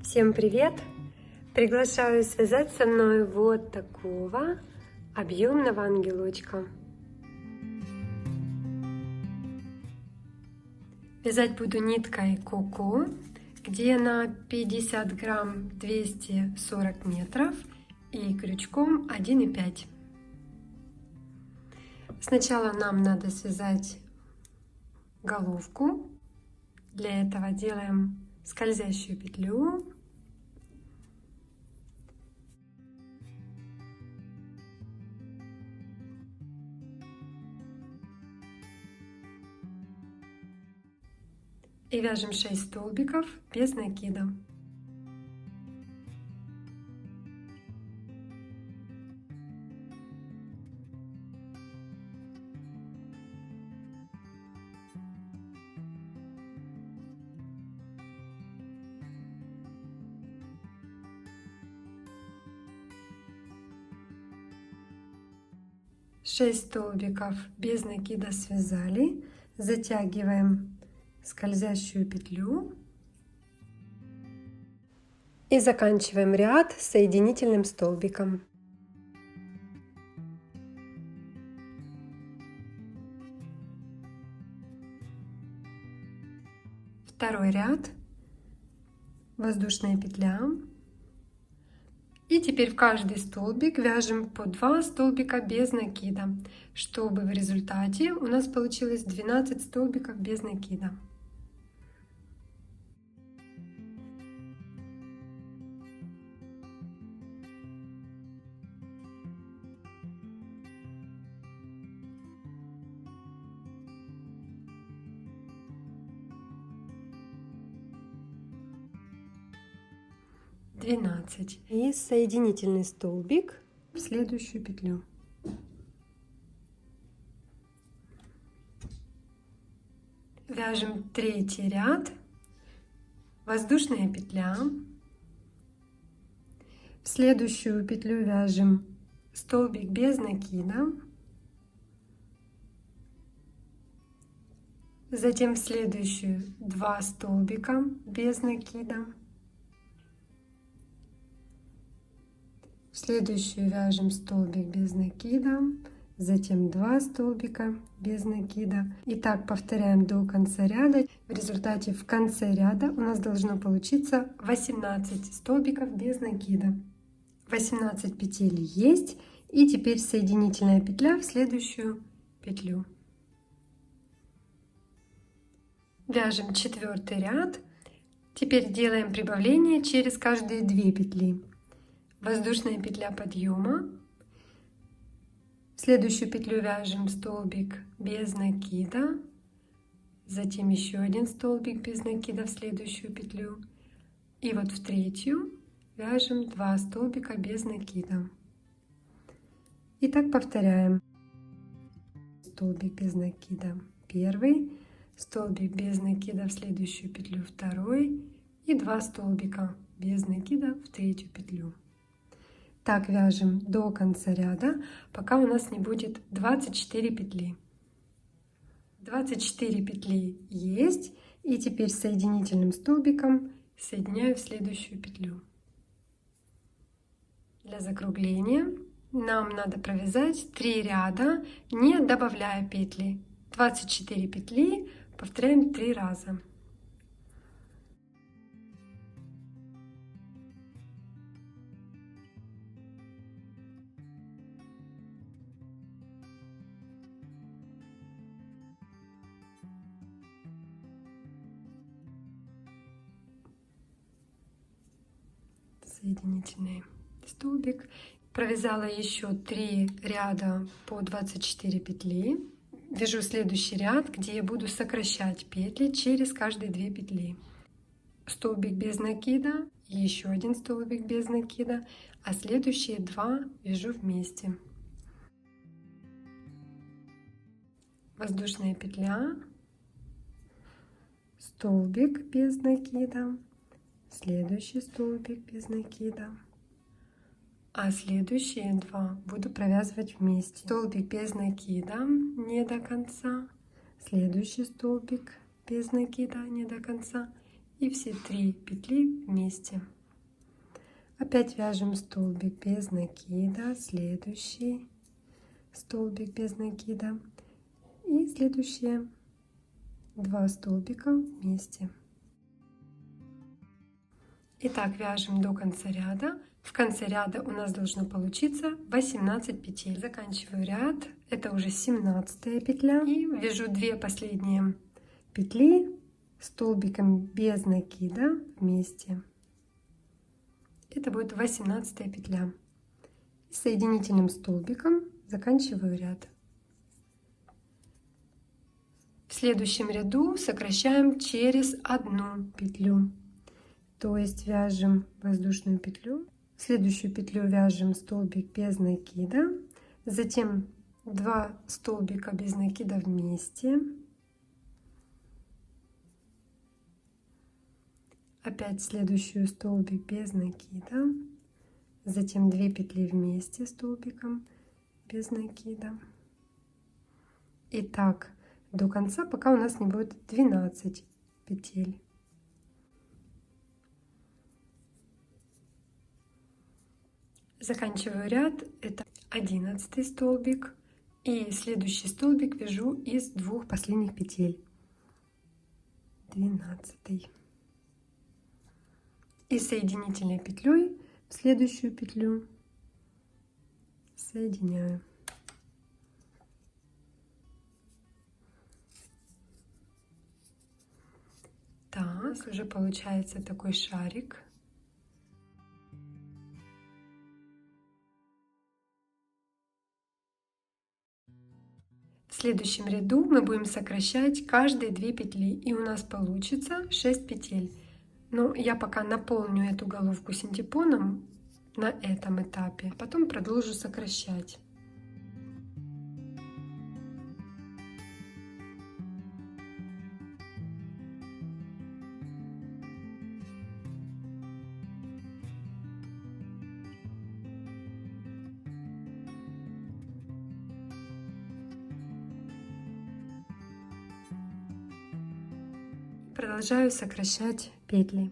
Всем привет! Приглашаю связать со мной вот такого объемного ангелочка. Вязать буду ниткой Коко, где на 50 грамм 240 метров и крючком 1,5. Сначала нам надо связать головку. Для этого делаем скользящую петлю. И вяжем 6 столбиков без накида. Шесть столбиков без накида связали, затягиваем скользящую петлю и заканчиваем ряд соединительным столбиком. Второй ряд, воздушная петля. И теперь в каждый столбик вяжем по 2 столбика без накида, чтобы в результате у нас получилось 12 столбиков без накида. И соединительный столбик в следующую петлю. Вяжем третий ряд, воздушная петля. В следующую петлю вяжем столбик без накида. Затем в следующую 2 столбика без накида. В следующую вяжем столбик без накида, затем 2 столбика без накида. И так повторяем до конца ряда. В результате в конце ряда у нас должно получиться 18 столбиков без накида. 18 петель есть. И теперь соединительная петля в следующую петлю. Вяжем 4-й ряд. Теперь делаем прибавление через каждые 2 петли. Воздушная петля подъема. В следующую петлю вяжем столбик без накида, затем еще один столбик без накида в следующую петлю, и вот в третью вяжем 2 столбика без накида. И так повторяем. Столбик без накида первый, столбик без накида в следующую петлю второй и 2 столбика без накида в третью петлю. Так вяжем до конца ряда, пока у нас не будет 24 петли. 24 петли есть, и теперь соединительным столбиком соединяю в следующую петлю. Для закругления нам надо провязать 3 ряда, не добавляя петли. 24 петли повторяем 3 раза. Соединительный столбик. Провязала еще 3 ряда по 24 петли. Вяжу следующий ряд, где я буду сокращать петли через каждые 2 петли. Столбик без накида, еще один столбик без накида, а следующие 2 вяжу вместе. Воздушная петля, столбик без накида, следующий столбик без накида, а следующие 2 буду провязывать вместе. Столбик без накида не до конца, следующий столбик без накида не до конца и все 3 петли вместе. Опять вяжем столбик без накида, следующий столбик без накида и следующие 2 столбика вместе. Итак, вяжем до конца ряда. В конце ряда у нас должно получиться 18 петель. Заканчиваю ряд, это уже 17 петля, и вяжу 2 последние петли столбиком без накида вместе. Это будет 18 петля. И соединительным столбиком заканчиваю ряд. В следующем ряду сокращаем через 1 петлю, то есть вяжем воздушную петлю, в следующую петлю вяжем столбик без накида, затем 2 столбика без накида вместе, опять следующую столбик без накида, затем 2 петли вместе столбиком без накида. И так до конца, пока у нас не будет 12 петель. Заканчиваю ряд, это 11 столбик, и следующий столбик вяжу из 2 последних петель, 12. И соединительной петлей в следующую петлю соединяю. Так, уже получается такой шарик. В следующем ряду мы будем сокращать каждые 2 петли, и у нас получится 6 петель. Но я пока наполню эту головку синтепоном на этом этапе, потом продолжу сокращать. Продолжаю сокращать петли.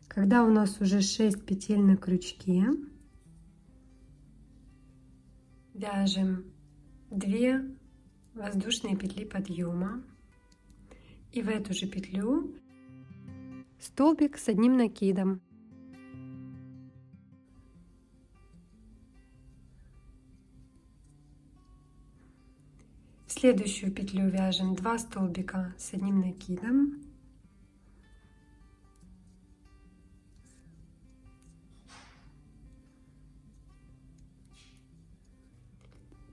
Когда у нас уже 6 петель на крючке, вяжем 2 воздушные петли подъема, и в эту же петлю столбик с одним накидом. В следующую петлю вяжем 2 столбика с одним накидом.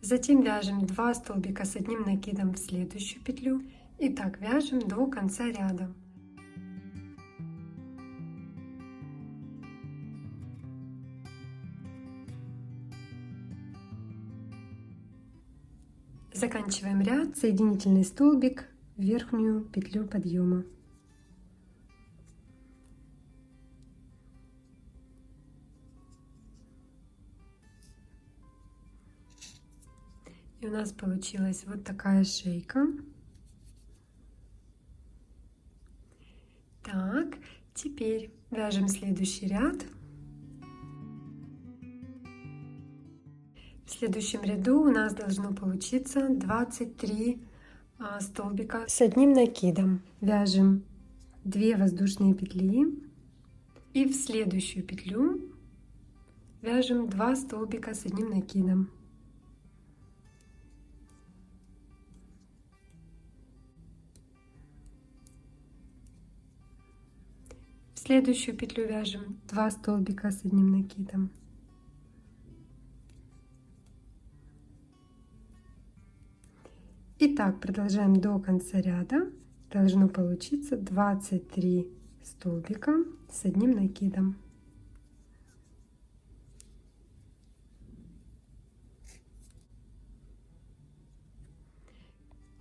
Затем вяжем 2 столбика с одним накидом в следующую петлю, и так вяжем до конца ряда. Заканчиваем ряд, соединительный столбик в верхнюю петлю подъема. И у нас получилась вот такая шейка. Так, теперь вяжем следующий ряд. В следующем ряду у нас должно получиться 23 столбика с одним накидом. Вяжем 2 воздушные петли, и в следующую петлю вяжем 2 столбика с одним накидом. В следующую петлю вяжем 2 столбика с одним накидом. И так продолжаем до конца ряда. Должно получиться 23 столбика с одним накидом.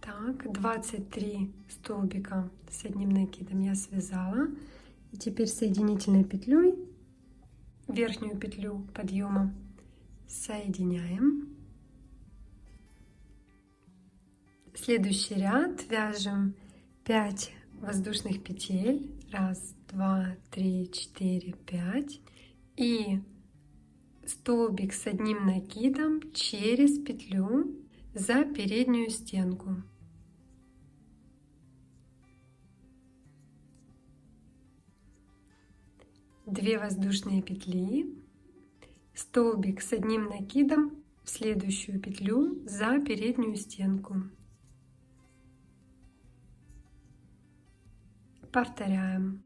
Так, 23 столбика с одним накидом я связала. И теперь соединительной петлей верхнюю петлю подъема соединяем. Следующий ряд вяжем 5 воздушных петель. 1, 2, 3, 4, 5. И столбик с одним накидом через петлю за переднюю стенку. Две воздушные петли, столбик с одним накидом в следующую петлю за переднюю стенку. Повторяем.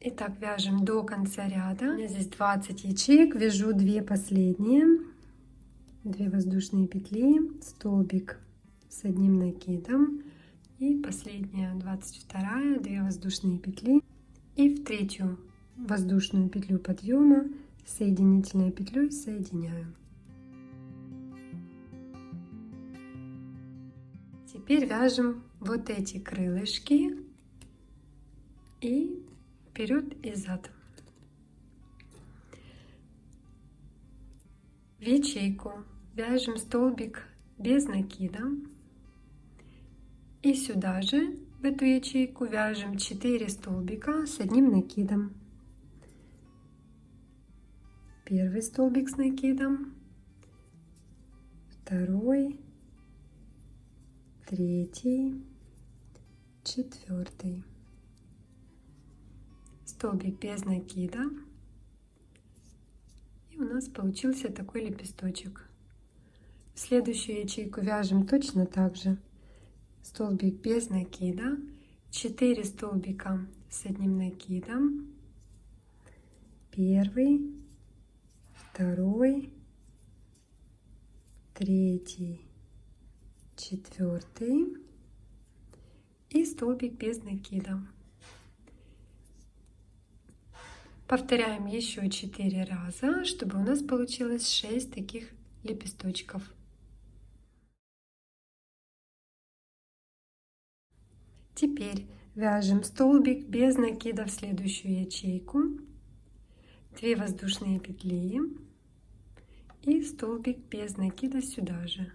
Итак, вяжем до конца ряда. У меня здесь 20 ячеек, вяжу 2 последние. 2 воздушные петли, столбик с одним накидом и последняя 22, 2 воздушные петли, и в третью воздушную петлю подъема соединительной петлей соединяю. Теперь вяжем вот эти крылышки и вперед и зад. В ячейку вяжем столбик без накида и сюда же в эту ячейку вяжем 4 столбика с одним накидом. Первый столбик с накидом, второй, третий, четвертый. Столбик без накида. И у нас получился такой лепесточек. В следующую ячейку вяжем точно так же. Столбик без накида, 4 столбика с одним накидом. Первый, второй, третий, четвертый и столбик без накида. Повторяем еще 4 раза, чтобы у нас получилось 6 таких лепесточков. Теперь вяжем столбик без накида в следующую ячейку, 2 воздушные петли и столбик без накида сюда же.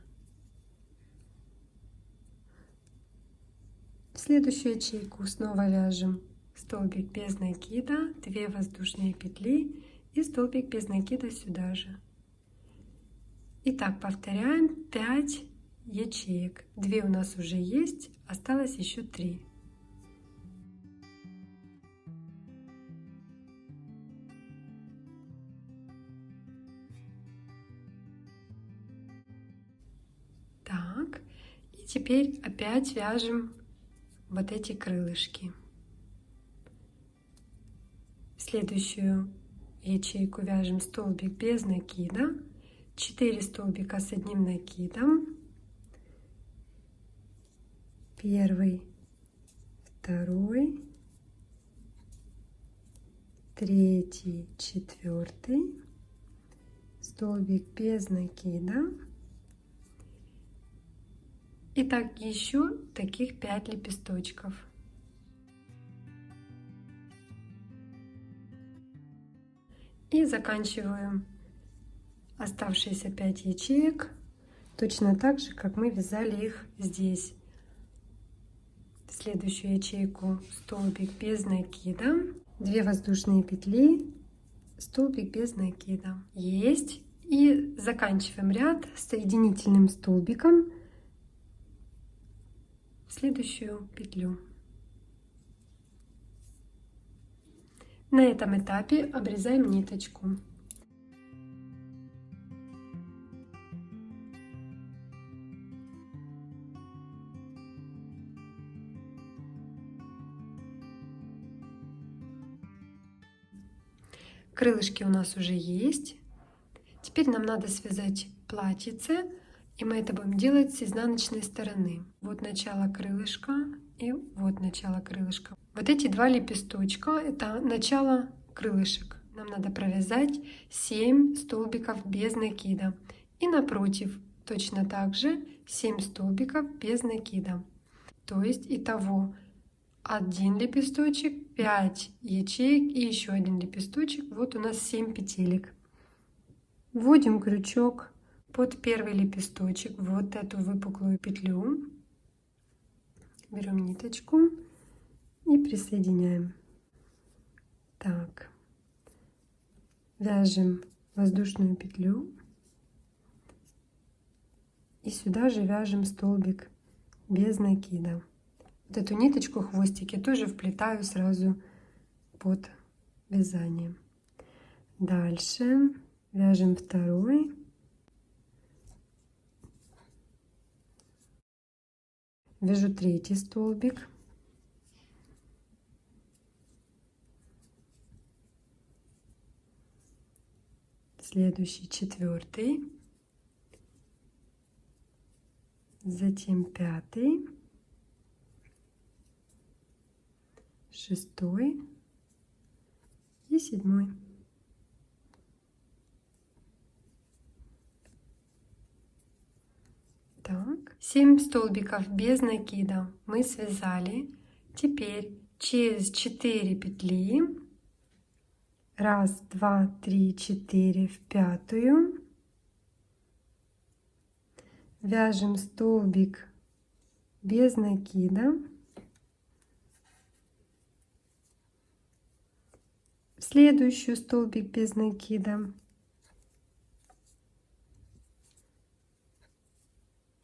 В следующую ячейку снова вяжем столбик без накида, 2 воздушные петли и столбик без накида сюда же. И так повторяем 5 ячеек. 2 у нас уже есть, осталось еще 3. Так, и теперь опять вяжем вот эти крылышки. В следующую ячейку вяжем столбик без накида, 4 столбика с одним накидом, первый, второй, третий, четвертый, столбик без накида. И так еще таких 5 лепесточков. И заканчиваем оставшиеся 5 ячеек точно так же, как мы вязали их здесь. В следующую ячейку столбик без накида, 2 воздушные петли, столбик без накида. Есть. И заканчиваем ряд соединительным столбиком в следующую петлю. На этом этапе обрезаем ниточку. Крылышки у нас уже есть. Теперь нам надо связать платьице, и мы это будем делать с изнаночной стороны. Вот начало крылышка и вот начало крылышка. Вот эти два лепесточка — это начало крылышек. Нам надо провязать 7 столбиков без накида. И напротив точно так же 7 столбиков без накида. То есть итого 1 лепесточек, 5 ячеек и еще 1 лепесточек. Вот у нас 7 петелек. Вводим крючок под первый лепесточек в вот эту выпуклую петлю. Берем ниточку и присоединяем. Так. Вяжем воздушную петлю. И сюда же вяжем столбик без накида. Вот эту ниточку, хвостики, тоже вплетаю сразу под вязание. Дальше вяжем второй. Вяжу третий столбик. Следующий четвертый. Затем пятый. Шестой и седьмой. Так, 7 столбиков без накида мы связали. Теперь через 4 петли, 1, 2, 3, 4 в пятую, вяжем столбик без накида. В следующую столбик без накида.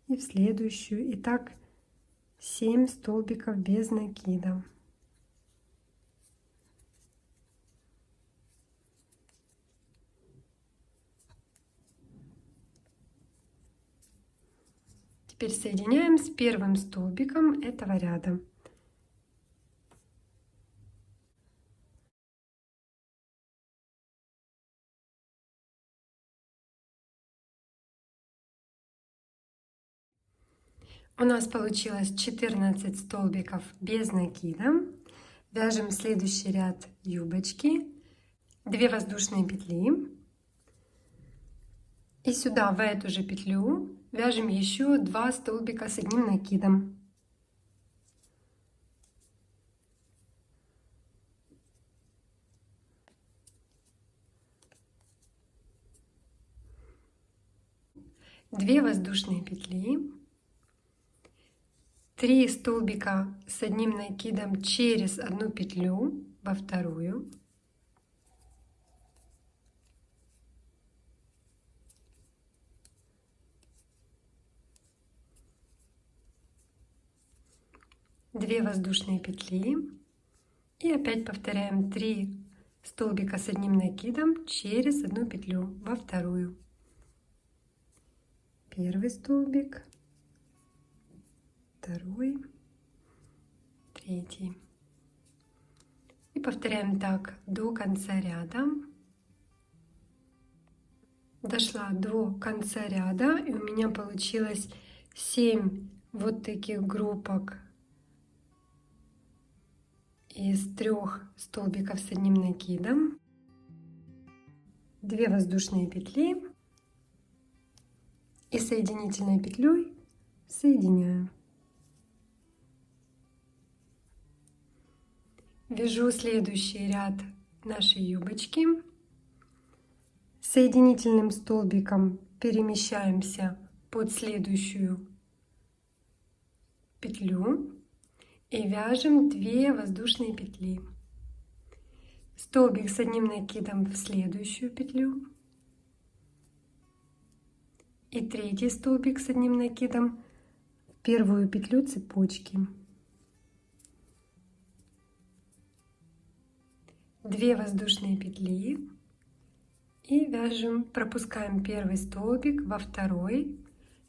И в следующую. Итак, 7 столбиков без накида. Теперь соединяем с первым столбиком этого ряда. У нас получилось 14 столбиков без накида. Вяжем следующий ряд юбочки, 2 воздушные петли. И сюда, в эту же петлю, вяжем еще 2 столбика с одним накидом. Две воздушные петли, 3 столбика с одним накидом через одну петлю во вторую, две воздушные петли и опять повторяем 3 столбика с одним накидом через одну петлю во вторую. Первый столбик, второй, третий. И повторяем так до конца ряда. Дошла до конца ряда, и у меня получилось 7 вот таких группок из 3 столбиков с одним накидом, 2 воздушные петли и соединительной петлей соединяю. Вяжу следующий ряд нашей юбочки. Соединительным столбиком перемещаемся под следующую петлю и вяжем 2 воздушные петли. Столбик с одним накидом в следующую петлю и третий столбик с одним накидом в первую петлю цепочки. 2 воздушные петли и вяжем, пропускаем первый столбик во второй,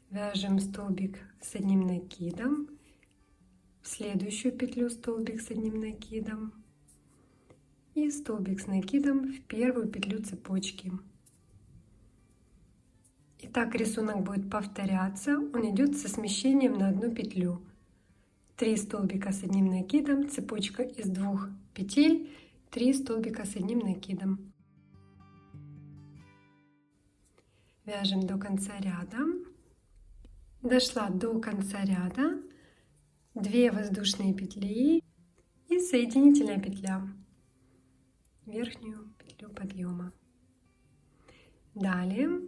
вяжем столбик с одним накидом, в следующую петлю столбик с одним накидом и столбик с накидом в первую петлю цепочки. Итак, рисунок будет повторяться, он идет со смещением на одну петлю. 3 столбика с одним накидом, цепочка из 2 петель, 3 столбика с одним накидом. Вяжем до конца ряда. Дошла до конца ряда, 2 воздушные петли и соединительная петля, верхнюю петлю подъема. Далее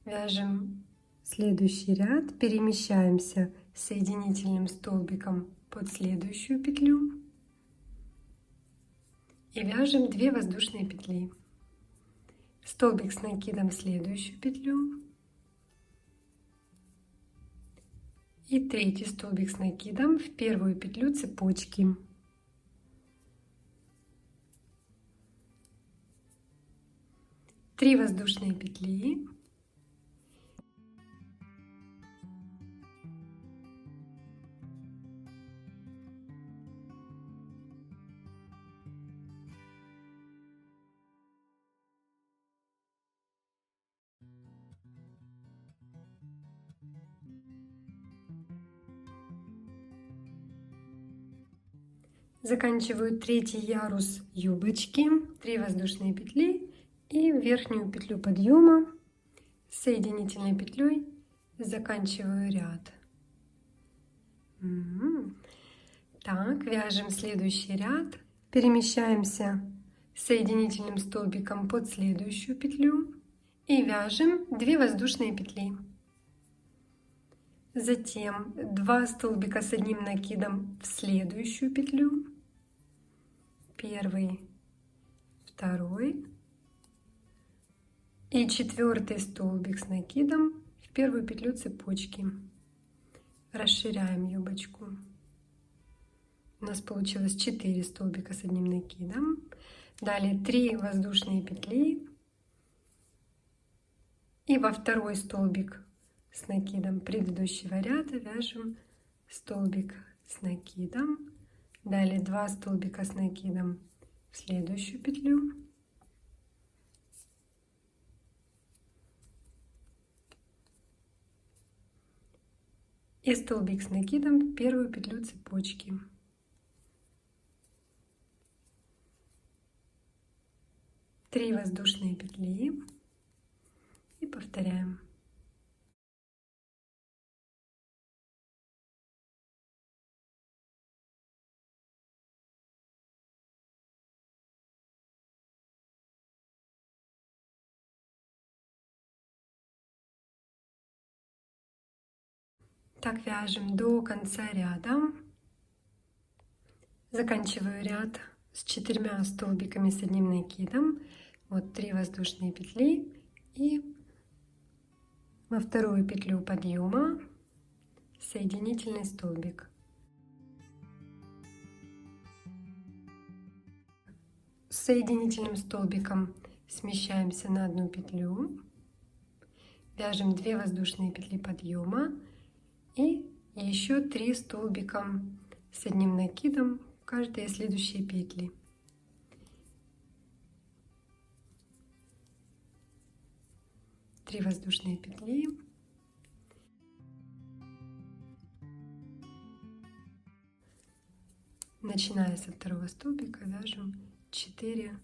вяжем следующий ряд, перемещаемся соединительным столбиком под следующую петлю и вяжем 2 воздушные петли. Столбик с накидом в следующую петлю и 3 столбик с накидом в первую петлю цепочки. Три воздушные петли. Заканчиваю третий ярус юбочки, 3 воздушные петли и верхнюю петлю подъема с соединительной петлей заканчиваю ряд. Так, вяжем следующий ряд, перемещаемся соединительным столбиком под следующую петлю и вяжем 2 воздушные петли. Затем 2 столбика с одним накидом в следующую петлю, первый, второй и 4 столбик с накидом в первую петлю цепочки. Расширяем юбочку. У нас получилось 4 столбика с одним накидом. Далее 3 воздушные петли и во второй столбик с накидом предыдущего ряда вяжем столбик с накидом, далее 2 столбика с накидом в следующую петлю и столбик с накидом в первую петлю цепочки. Три воздушные петли и повторяем. Так вяжем до конца ряда. Заканчиваю ряд с 4 столбиками с одним накидом. Вот 3 воздушные петли и во вторую петлю подъема соединительный столбик. С соединительным столбиком смещаемся на одну петлю, вяжем 2 воздушные петли подъема и еще 3 столбика с одним накидом в каждые следующие петли. Три воздушные петли. Начиная со второго столбика вяжем 4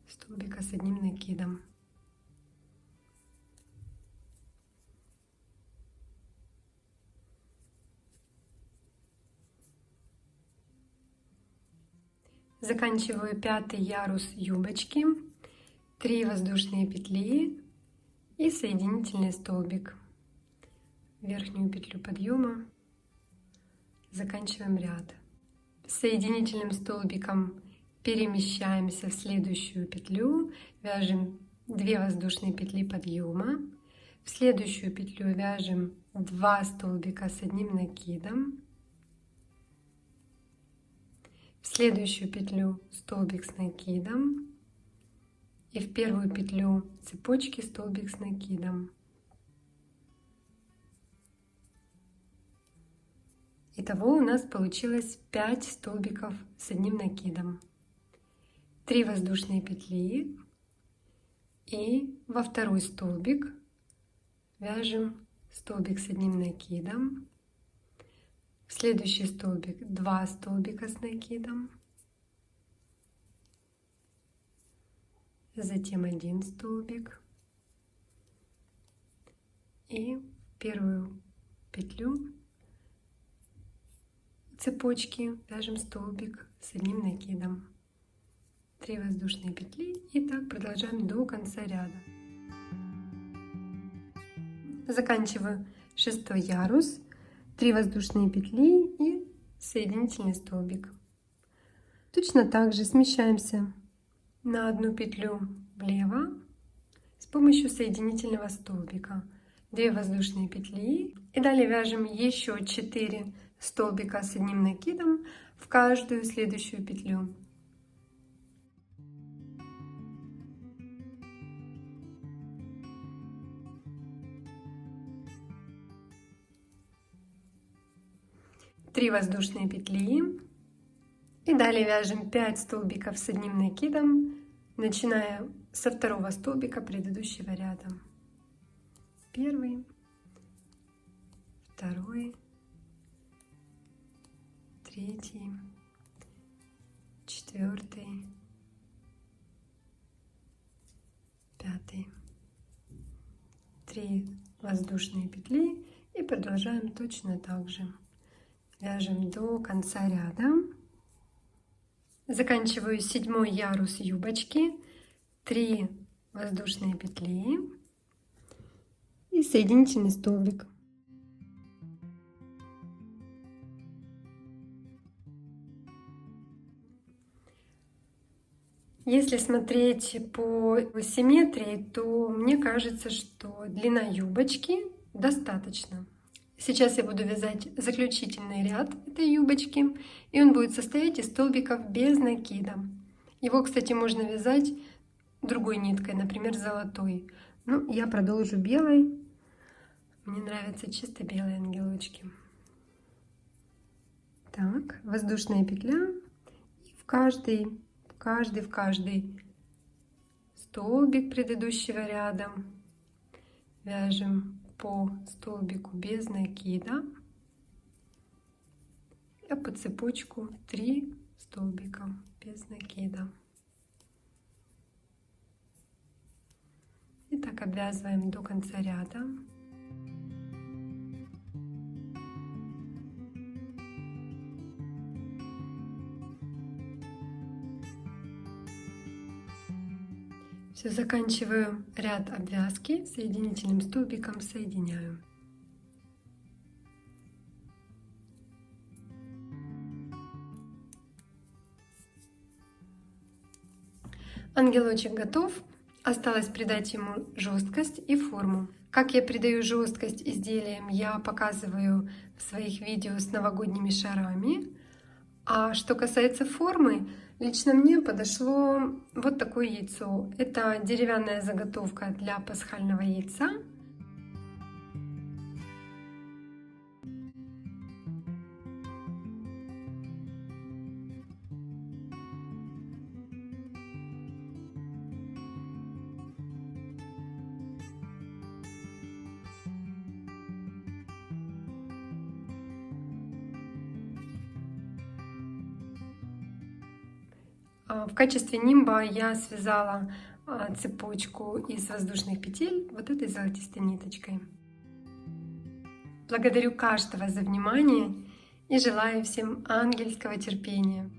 столбика с одним накидом. Заканчиваю 5-й ярус юбочки, 3 воздушные петли и соединительный столбик. Верхнюю петлю подъема заканчиваем ряд. Соединительным столбиком перемещаемся в следующую петлю, вяжем 2 воздушные петли подъема, в следующую петлю вяжем 2 столбика с одним накидом, в следующую петлю столбик с накидом и в первую петлю цепочки столбик с накидом. Итого у нас получилось 5 столбиков с одним накидом. 3 воздушные петли и во второй столбик вяжем столбик с одним накидом, в следующий столбик 2 столбика с накидом, затем 1 столбик и в первую петлю цепочки вяжем столбик с одним накидом, 3 воздушные петли, и так продолжаем до конца ряда. Заканчиваю 6 ярус, 3 воздушные петли и соединительный столбик. Точно так же смещаемся на 1 петлю влево с помощью соединительного столбика, 2 воздушные петли, и далее вяжем еще 4 столбика с одним накидом в каждую следующую петлю. Три воздушные петли, и далее вяжем 5 столбиков с одним накидом, начиная со 2 столбика предыдущего ряда. 1, 2, 3, 4, 5. 3 воздушные петли и продолжаем точно так же. Вяжем до конца ряда. Заканчиваю 7 ярус юбочки, 3 воздушные петли и соединительный столбик. Если смотреть по симметрии, то мне кажется, что длина юбочки достаточно. Сейчас я буду вязать заключительный ряд этой юбочки, и он будет состоять из столбиков без накида. Его, кстати, можно вязать другой ниткой, например, золотой. Ну, я продолжу белой. Мне нравятся чисто белые ангелочки. Так, воздушная петля, и в каждый столбик предыдущего ряда вяжем по столбику без накида, а по цепочку 3 столбика без накида. И так обвязываем до конца ряда. Все, заканчиваю ряд обвязки, соединительным столбиком соединяю. Ангелочек готов. Осталось придать ему жесткость и форму. Как я придаю жесткость изделиям, я показываю в своих видео с новогодними шарами. А что касается формы, лично мне подошло вот такое яйцо. Это деревянная заготовка для пасхального яйца. В качестве нимба я связала цепочку из воздушных петель вот этой золотистой ниточкой. Благодарю каждого за внимание и желаю всем ангельского терпения.